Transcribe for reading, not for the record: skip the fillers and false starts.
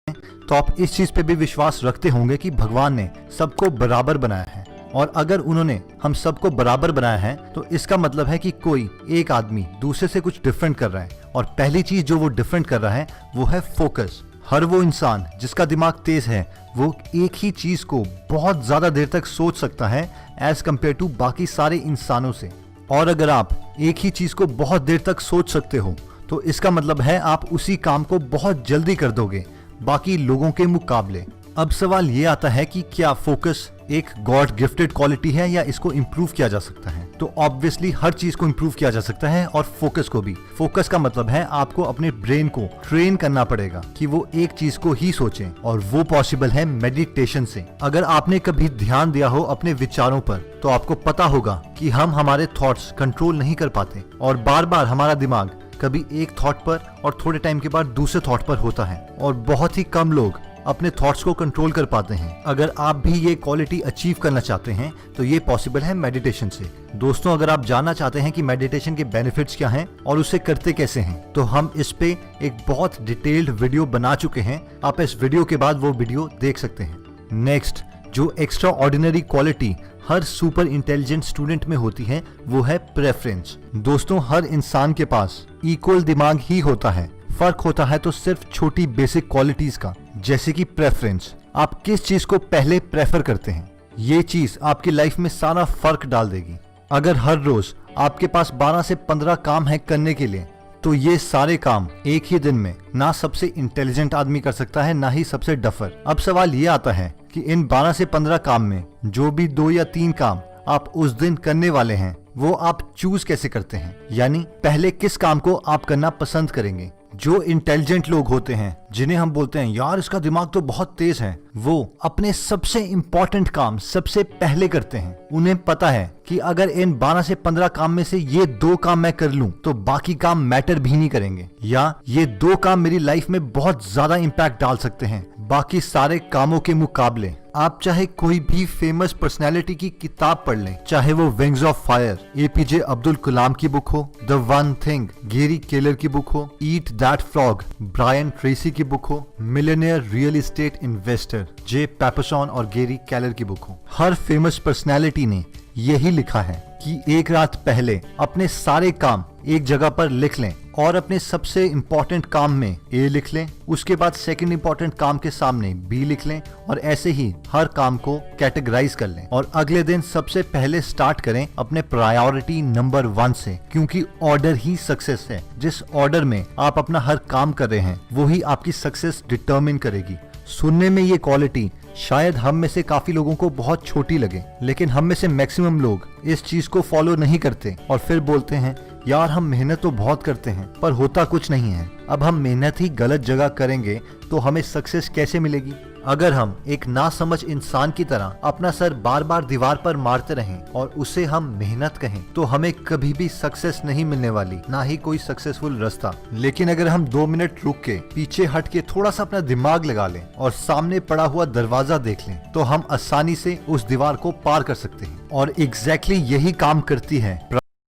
तो आप इस चीज पे भी विश्वास रखते होंगे कि भगवान ने सबको बराबर बनाया है, और अगर उन्होंने हम सबको बराबर बनाया है तो इसका मतलब है कि कोई एक आदमी दूसरे से कुछ डिफरेंट कर रहा है, और पहली चीज जो वो डिफरेंट कर रहा है वो है फोकस। हर वो इंसान जिसका दिमाग तेज है वो एक ही चीज को बहुत ज्यादा देर तक सोच सकता है एज कम्पेयर टू बाकी सारे इंसानों से। और अगर आप एक ही चीज को बहुत देर तक सोच सकते हो तो इसका मतलब है आप उसी काम को बहुत जल्दी कर दोगे बाकी लोगों के मुकाबले। अब सवाल ये आता है कि क्या फोकस एक गॉड गिफ्टेड क्वालिटी है या इसको इम्प्रूव किया जा सकता है? तो ऑब्वियसली हर चीज को इम्प्रूव किया जा सकता है, और फोकस को भी। फोकस का मतलब है आपको अपने ब्रेन को ट्रेन करना पड़ेगा कि वो एक चीज को ही सोचें, और वो पॉसिबल है मेडिटेशन से। अगर आपने कभी ध्यान दिया हो अपने विचारों पर तो आपको पता होगा कि हम हमारे थॉट्स कंट्रोल नहीं कर पाते, और बार बार हमारा दिमाग कभी एक थॉट पर और थोड़े टाइम के बाद दूसरे थॉट पर होता है, और बहुत ही कम लोग अपने थॉट्स को कंट्रोल कर पाते हैं। अगर आप भी ये क्वालिटी अचीव करना चाहते हैं तो ये पॉसिबल है मेडिटेशन से। दोस्तों, अगर आप जानना चाहते हैं कि मेडिटेशन के बेनिफिट्स क्या हैं और उसे करते कैसे हैं, तो हम इस पे एक बहुत डिटेल्ड वीडियो बना चुके हैं। आप इस वीडियो के बाद वो वीडियो देख सकते हैं। नेक्स्ट, जो एक्स्ट्रा ऑर्डिनरी क्वालिटी हर सुपर इंटेलिजेंट स्टूडेंट में होती है वो है प्रेफरेंस। दोस्तों, हर इंसान के पास इक्वल दिमाग ही होता है, फर्क होता है तो सिर्फ छोटी बेसिक क्वालिटीज का, जैसे कि प्रेफरेंस। आप किस चीज को पहले प्रेफर करते हैं, ये चीज आपकी लाइफ में सारा फर्क डाल देगी। अगर हर रोज आपके पास 12 से 15 काम है करने के लिए, तो ये सारे काम एक ही दिन में ना सबसे इंटेलिजेंट आदमी कर सकता है, ना ही सबसे डफर। अब सवाल ये आता है कि इन 12 से 15 काम में जो भी 2 या 3 काम आप उस दिन करने वाले हैं वो आप चूज कैसे करते हैं, यानी पहले किस काम को आप करना पसंद करेंगे। जो इंटेलिजेंट लोग होते हैं, जिन्हें हम बोलते हैं यार इसका दिमाग तो बहुत तेज है, वो अपने सबसे इंपॉर्टेंट काम सबसे पहले करते हैं। उन्हें पता है कि अगर इन 12 से 15 काम में से ये 2 काम मैं कर लूं तो बाकी काम मैटर भी नहीं करेंगे, या ये 2 काम मेरी लाइफ में बहुत ज्यादा इंपैक्ट डाल सकते हैं बाकी सारे कामों के मुकाबले। आप चाहे कोई भी फेमस पर्सनैलिटी की किताब पढ़ लें, चाहे वो wings of fire APJ Abdul Kalam की बुक हो, the one thing Gary Keller की बुक हो, eat that frog Brian Tracy की बुक हो, millionaire real estate investor Jay Papasan और गेरी केलर की बुक हो, हर फेमस पर्सनैलिटी ने यही लिखा है कि एक रात पहले अपने सारे काम एक जगह पर लिख लें, और अपने सबसे इंपॉर्टेंट काम में ए लिख लें, उसके बाद सेकंड इंपॉर्टेंट काम के सामने बी लिख लें, और ऐसे ही हर काम को कैटेगराइज कर लें, और अगले दिन सबसे पहले स्टार्ट करें अपने प्रायोरिटी नंबर 1 से, क्योंकि ऑर्डर ही सक्सेस है। जिस ऑर्डर में आप अपना हर काम कर रहे हैं वो ही आपकी सक्सेस डिटर्मिन करेगी। सुनने में ये क्वालिटी शायद हम में से काफी लोगों को बहुत छोटी लगे, लेकिन हम में से मैक्सिमम लोग इस चीज को फॉलो नहीं करते और फिर बोलते हैं यार हम मेहनत तो बहुत करते हैं पर होता कुछ नहीं है। अब हम मेहनत ही गलत जगह करेंगे तो हमें सक्सेस कैसे मिलेगी? अगर हम एक नासमझ इंसान की तरह अपना सर बार बार दीवार पर मारते रहें और उसे हम मेहनत कहें तो हमें कभी भी सक्सेस नहीं मिलने वाली, ना ही कोई सक्सेसफुल रास्ता। लेकिन अगर हम 2 मिनट रुक के पीछे हट के थोड़ा सा अपना दिमाग लगा लें और सामने पड़ा हुआ दरवाजा देख लें तो हम आसानी से उस दीवार को पार कर सकते हैं। और एग्जैक्टली यही काम करती है